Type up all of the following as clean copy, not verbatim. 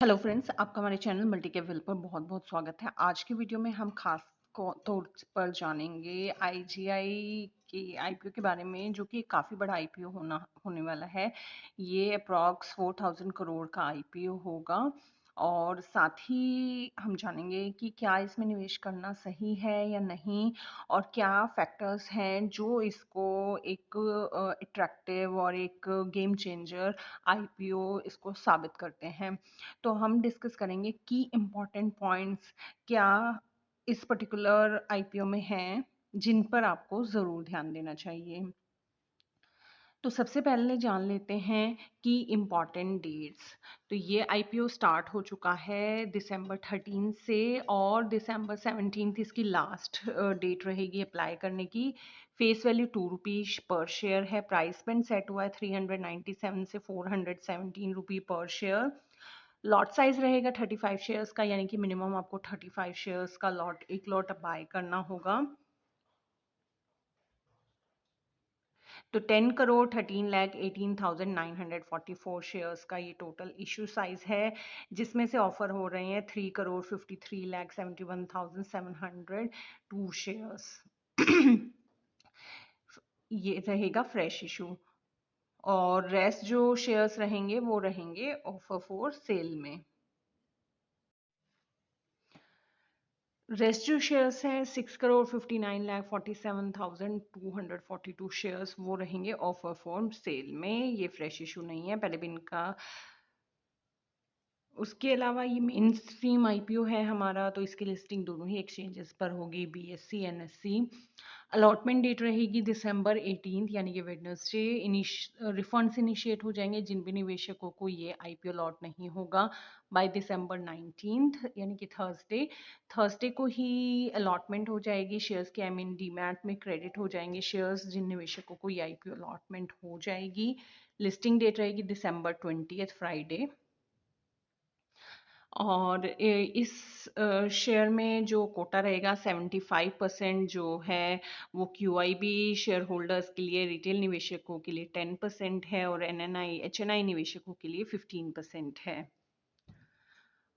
Hello friends, आपका हमारे channel multi cap well पर बहुत-बहुत स्वागत है। आज की वीडियो में हम खास तौर पर जानेंगे आईजीआई के आईपीओ के बारे में, जो कि काफ़ी बड़ा आईपीओ होने वाला है। ये अप्रॉक्स 4000 करोड़ का आईपीओ होगा और साथ ही हम जानेंगे कि क्या इसमें निवेश करना सही है या नहीं और क्या फैक्टर्स हैं जो इसको एक अट्रैक्टिव और एक गेम चेंजर आईपीओ इसको साबित करते हैं। तो हम डिस्कस करेंगे की इम्पोर्टेंट पॉइंट्स क्या इस पर्टिकुलर आईपीओ में हैं जिन पर आपको ज़रूर ध्यान देना चाहिए। तो सबसे पहले जान लेते हैं कि इम्पॉर्टेंट डेट्स। तो ये आईपीओ स्टार्ट हो चुका है दिसंबर 13 से और दिसंबर 17 इसकी लास्ट डेट रहेगी अप्लाई करने की। फेस वैल्यू ₹2 पर शेयर है। प्राइस बैंड सेट हुआ है 397 से 417 रुपी पर शेयर। लॉट साइज रहेगा 35 शेयर्स का, यानी कि मिनिमम आपको 35 शेयर्स का एक लॉट बाय करना होगा। तो 10 करोड़ 13,18,944 शेयर्स का ये टोटल इशू साइज है, जिसमें से ऑफर हो रहे हैं 3 करोड़ 53,71,702 शेयर्स। ये रहेगा फ्रेश इशू और रेस्ट जो शेयर्स रहेंगे वो रहेंगे ऑफर फॉर सेल में। रेस्ट जो शेयर्स हैं 6 करोड़ 59,47,242 शेयर्स वो रहेंगे ऑफर फॉर सेल में। ये फ्रेश इशू नहीं है, पहले भी इनका। उसके अलावा ये मेन स्ट्रीम आईपीओ है हमारा, तो इसकी लिस्टिंग दोनों ही एक्सचेंजेस पर होगी, बीएससी एनएससी। अलॉटमेंट डेट रहेगी दिसंबर 18, यानी कि वेडनेसडे। रिफंड्स इनिशिएट हो जाएंगे जिन भी निवेशकों को ये आईपीओ लॉट नहीं होगा बाय दिसंबर 19, यानी कि थर्सडे को ही अलॉटमेंट हो जाएगी शेयर्स की। आई मीन डीमैट में क्रेडिट हो जाएंगे शेयर्स जिन निवेशकों को ये आईपीओ अलॉटमेंट हो जाएगी। लिस्टिंग डेट रहेगी दिसंबर 20 फ्राइडे। और इस शेयर में जो कोटा रहेगा 75% जो है वो क्यूआईबी शेयर होल्डर्स के लिए, रिटेल निवेशकों के लिए 10% है और एनएनआई एचएनआई निवेशकों के लिए 15% है।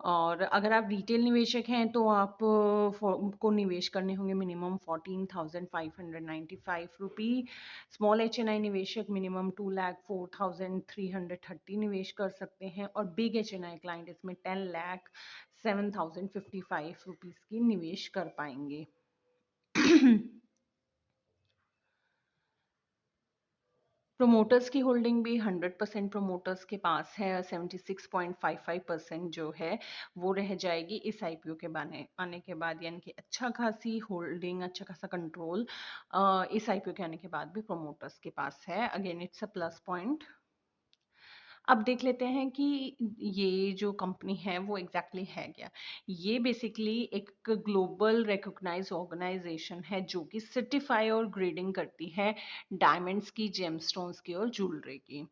और अगर आप रिटेल निवेशक हैं तो आप को निवेश करने होंगे मिनिमम 14,595 रुपी। स्मॉल एचएनआई निवेशक मिनिमम 2,04,330 निवेश कर सकते हैं और बिग एचएनआई क्लाइंट इसमें 10,07,055 रुपीस की निवेश कर पाएंगे। प्रोमोटर्स की होल्डिंग भी 100% प्रोमोटर्स के पास है। 76.55% जो है वो रह जाएगी इस आईपीओ के आने के बाद, यानी कि अच्छा खासी होल्डिंग, अच्छा खासा कंट्रोल इस आईपीओ के आने के बाद भी प्रोमोटर्स के पास है। Again it's a plus point. अब देख लेते हैं कि ये जो कंपनी है वो एग्जैक्टली है क्या। ये बेसिकली एक ग्लोबल रिकॉग्नाइज ऑर्गेनाइजेशन है जो कि सर्टिफाई और ग्रेडिंग करती है डायमंड्स की, जेमस्टोन्स की और ज्वेलरी की।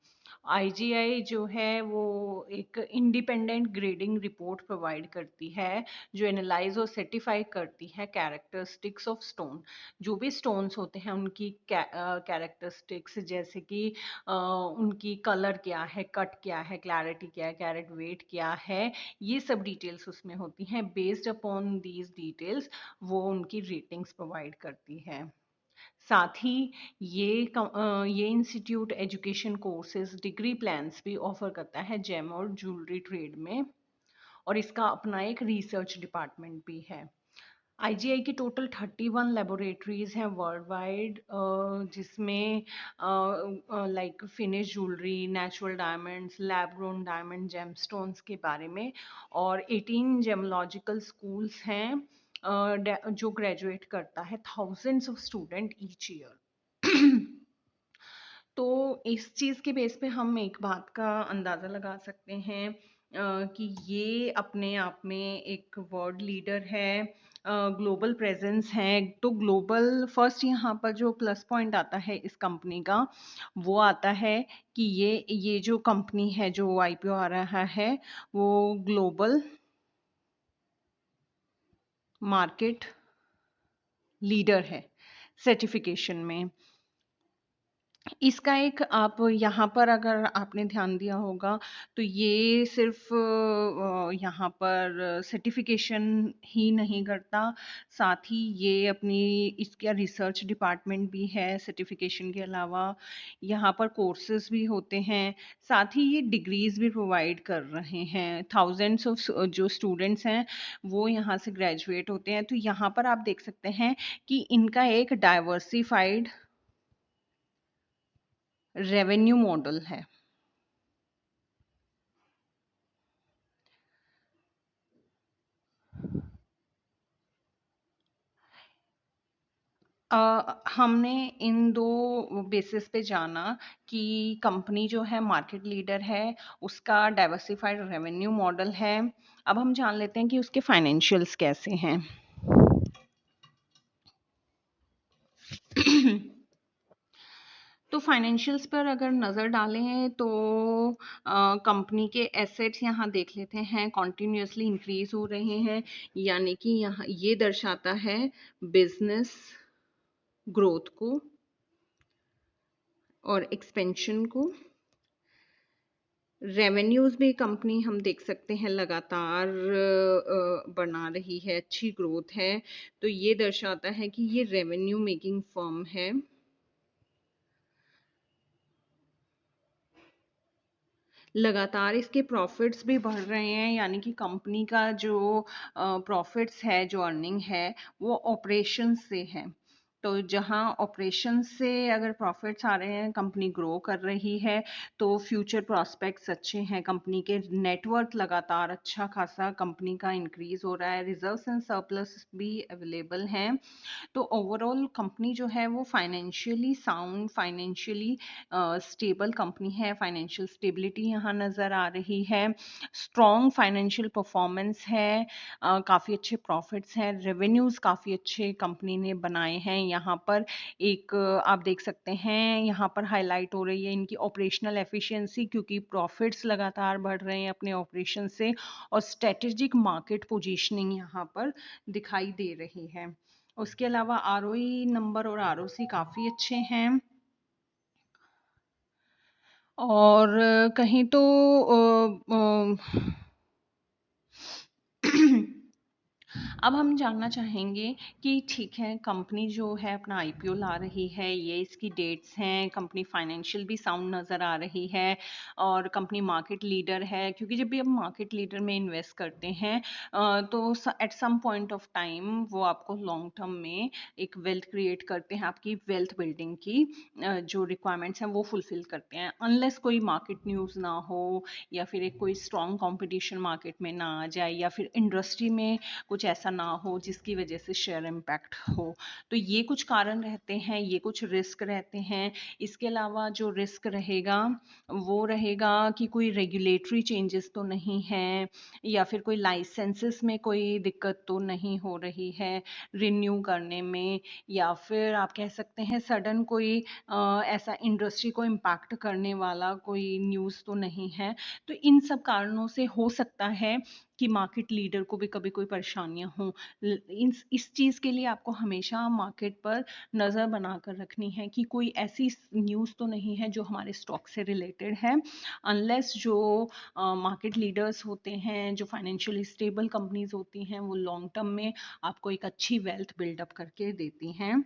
आईजीआई जो है वो एक इंडिपेंडेंट ग्रेडिंग रिपोर्ट प्रोवाइड करती है जो एनालाइज और सर्टिफाई करती है कैरेक्टरिस्टिक्स ऑफ स्टोन। जो भी स्टोन्स होते हैं उनकी कैरेक्टरिस्टिक्स, जैसे कि उनकी कलर क्या है, कट क्या है, क्लैरिटी क्या है, कैरेट वेट क्या है, ये सब डिटेल्स उसमें होती हैं। बेस्ड अपॉन दीज डिटेल्स वो उनकी रेटिंग्स प्रोवाइड करती है। साथ ही ये institute education courses, degree plans भी ऑफर करता है जेम और ज्वेलरी ट्रेड में, और इसका अपना एक रिसर्च डिपार्टमेंट भी है। आईजीआई की टोटल 31 लेबोरेटरीज हैं वर्ल्ड वाइड, जिसमें like finish jewellery, natural diamonds, lab grown diamond, gemstones के बारे में, और 18 जेमोलॉजिकल स्कूल्स हैं जो ग्रेजुएट करता है thousands of student each year. तो इस चीज़ के बेस पे हम एक बात का अंदाज़ा लगा सकते हैं कि ये अपने आप में एक वर्ल्ड लीडर है, ग्लोबल प्रेजेंस है। तो ग्लोबल फर्स्ट यहाँ पर जो प्लस पॉइंट आता है इस कंपनी का वो आता है कि ये जो कंपनी है, जो आईपीओ आ रहा है, वो ग्लोबल मार्केट लीडर है सर्टिफिकेशन में। इसका एक आप यहाँ पर अगर आपने ध्यान दिया होगा तो ये सिर्फ यहाँ पर सर्टिफिकेशन ही नहीं करता, साथ ही ये अपनी इसका रिसर्च डिपार्टमेंट भी है। सर्टिफिकेशन के अलावा यहाँ पर कोर्सेज भी होते हैं, साथ ही ये डिग्रीज भी प्रोवाइड कर रहे हैं। थाउजेंड्स ऑफ जो स्टूडेंट्स हैं वो यहाँ से ग्रेजुएट होते हैं। तो यहाँ पर आप देख सकते हैं कि इनका एक डाइवर्सिफाइड रेवेन्यू मॉडल है। हमने इन दो बेसिस पे जाना कि कंपनी जो है मार्केट लीडर है, उसका डाइवर्सिफाइड रेवेन्यू मॉडल है। अब हम जान लेते हैं कि उसके फाइनेंशियल्स कैसे हैं। तो फाइनेंशियल्स पर अगर नज़र डालें तो कंपनी के एसेट्स यहाँ देख लेते हैं, कॉन्टिन्यूसली इंक्रीज हो रहे हैं, यानी कि यहाँ ये दर्शाता है बिजनेस ग्रोथ को और एक्सपेंशन को। रेवेन्यूज भी कंपनी हम देख सकते हैं लगातार बना रही है, अच्छी ग्रोथ है। तो ये दर्शाता है कि ये रेवेन्यू मेकिंग फर्म है। लगातार इसके प्रॉफिट्स भी बढ़ रहे हैं, यानी कि कंपनी का जो प्रॉफिट्स है, जो अर्निंग है, वो ऑपरेशन से है। तो जहां ऑपरेशन से अगर प्रॉफिट्स आ रहे हैं, कंपनी ग्रो कर रही है, तो फ्यूचर प्रॉस्पेक्ट्स अच्छे हैं। कंपनी के नेटवर्क लगातार अच्छा खासा कंपनी का इंक्रीज हो रहा है, रिजर्व्स एंड सरप्लस भी अवेलेबल हैं। तो ओवरऑल कंपनी जो है वो financially sound, financially stable company है। फाइनेंशियल स्टेबिलिटी यहाँ नज़र आ रही है, स्ट्रॉन्ग फाइनेंशियल परफॉर्मेंस है, काफ़ी अच्छे प्रॉफिट्स हैं, रेवेन्यूज़ काफ़ी अच्छे कंपनी ने बनाए हैं। यहाँ पर एक आप देख सकते हैं, यहाँ पर हाईलाइट हो रही है इनकी ऑपरेशनल एफिशिएंसी, क्योंकि प्रॉफिट्स लगातार बढ़ रहे हैं अपने ऑपरेशन से, और स्ट्रेटेजिक मार्केट पोजीशनिंग यहाँ पर दिखाई दे रही है। उसके अलावा आरओई नंबर और आरओसी काफ़ी अच्छे हैं। और कहीं तो अब हम जानना चाहेंगे कि ठीक है, कंपनी जो है अपना आईपीओ ला रही है, ये इसकी डेट्स हैं, कंपनी फाइनेंशियल भी साउंड नज़र आ रही है, और कंपनी मार्केट लीडर है। क्योंकि जब भी आप मार्केट लीडर में इन्वेस्ट करते हैं तो at some point of time वो आपको लॉन्ग टर्म में एक वेल्थ क्रिएट करते हैं, आपकी वेल्थ बिल्डिंग की जो रिक्वायरमेंट्स हैं वो फुलफिल करते हैं। अनलेस कोई मार्केट न्यूज़ ना हो, या फिर एक कोई स्ट्रॉन्ग कंपटीशन मार्केट में ना आ जाए, या फिर इंडस्ट्री में कुछ ऐसा ना हो जिसकी वजह से शेयर इम्पैक्ट हो। तो ये कुछ कारण रहते हैं, ये कुछ रिस्क रहते हैं। इसके अलावा जो रिस्क रहेगा वो रहेगा कि कोई रेगुलेटरी चेंजेस तो नहीं है, या फिर कोई लाइसेंसेस में कोई दिक्कत तो नहीं हो रही है रिन्यू करने में, या फिर आप कह सकते हैं सडन कोई ऐसा इंडस्ट्री को इम्पैक्ट करने वाला कोई न्यूज़ तो नहीं है। तो इन सब कारणों से हो सकता है कि मार्केट लीडर को भी कभी कोई परेशानियां हों। इस चीज़ के लिए आपको हमेशा मार्केट पर नज़र बनाकर रखनी है कि कोई ऐसी न्यूज़ तो नहीं है जो हमारे स्टॉक से रिलेटेड है। अनलेस जो मार्केट लीडर्स होते हैं, जो फाइनेंशियली स्टेबल कंपनीज होती हैं, वो लॉन्ग टर्म में आपको एक अच्छी वेल्थ बिल्डअप करके देती हैं।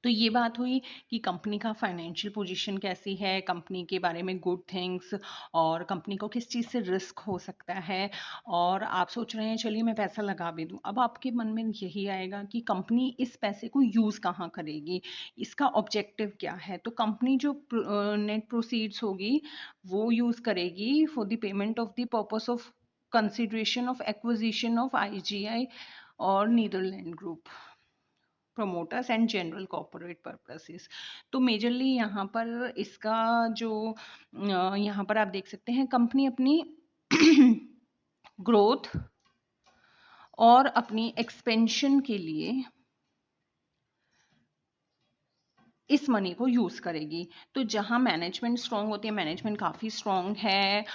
तो ये बात हुई कि कंपनी का फाइनेंशियल पोजीशन कैसी है, कंपनी के बारे में गुड थिंग्स, और कंपनी को किस चीज़ से रिस्क हो सकता है। और आप सोच रहे हैं चलिए मैं पैसा लगा भी दूं। अब आपके मन में यही आएगा कि कंपनी इस पैसे को यूज़ कहाँ करेगी, इसका ऑब्जेक्टिव क्या है। तो कंपनी जो नेट प्रोसीड्स होगी वो यूज़ करेगी for the payment of the purpose of consideration of acquisition of IGI और Netherland group, promoters and general corporate purposes. तो मेजरली यहाँ पर इसका जो यहाँ पर आप देख सकते हैं, कंपनी अपनी ग्रोथ और अपनी एक्सपेंशन के लिए इस मनी को यूज़ करेगी। तो जहाँ मैनेजमेंट स्ट्रॉन्ग होती है, मैनेजमेंट काफ़ी स्ट्रॉन्ग है,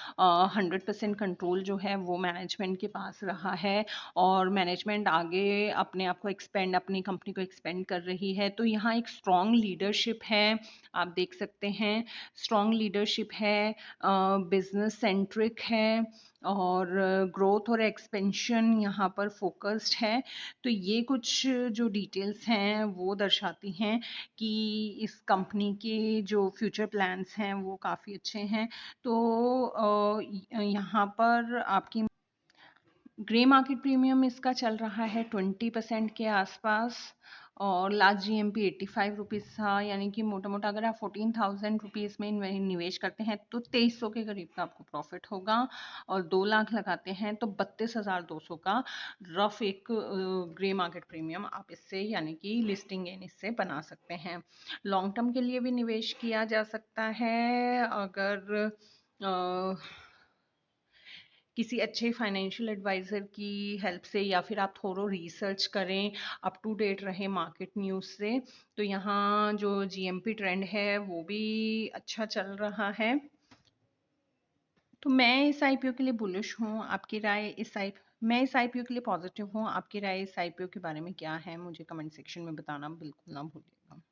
100% कंट्रोल जो है वो मैनेजमेंट के पास रहा है, और मैनेजमेंट आगे अपने आप को एक्सपेंड, अपनी कंपनी को एक्सपेंड कर रही है। तो यहाँ एक स्ट्रॉन्ग लीडरशिप है, आप देख सकते हैं, स्ट्रॉन्ग लीडरशिप है, बिजनेस सेंट्रिक है, और ग्रोथ और एक्सपेंशन यहाँ पर फोकस्ड है। तो ये कुछ जो डिटेल्स हैं वो दर्शाती हैं कि इस कंपनी के जो फ्यूचर प्लान्स हैं वो काफ़ी अच्छे हैं। तो यहाँ पर आपकी ग्रे मार्केट प्रीमियम इसका चल रहा है 20% के आसपास, और लास्ट जीएमपी 85 रुपीज़ था, यानी कि मोटा मोटा अगर आप 14,000 रुपीज़ में निवेश करते हैं तो 2300 के करीब का आपको प्रॉफिट होगा, और 2 लाख लगाते हैं तो 32,200 का रफ एक ग्रे मार्केट प्रीमियम आप इससे, यानी कि लिस्टिंग गेन इससे बना सकते हैं। लॉन्ग टर्म के लिए भी निवेश किया जा सकता है, अगर किसी अच्छे फाइनेंशियल एडवाइज़र की हेल्प से, या फिर आप थोड़ा रिसर्च करें, अप टू डेट रहे मार्केट न्यूज़ से। तो यहाँ जो जीएमपी ट्रेंड है वो भी अच्छा चल रहा है। तो मैं इस आईपीओ के लिए बुलिश हूँ। आपकी राय मैं इस आईपीओ के लिए पॉजिटिव हूँ। आपकी राय इस आईपीओ के बारे में क्या है, मुझे कमेंट सेक्शन में बताना बिल्कुल ना भूलिएगा।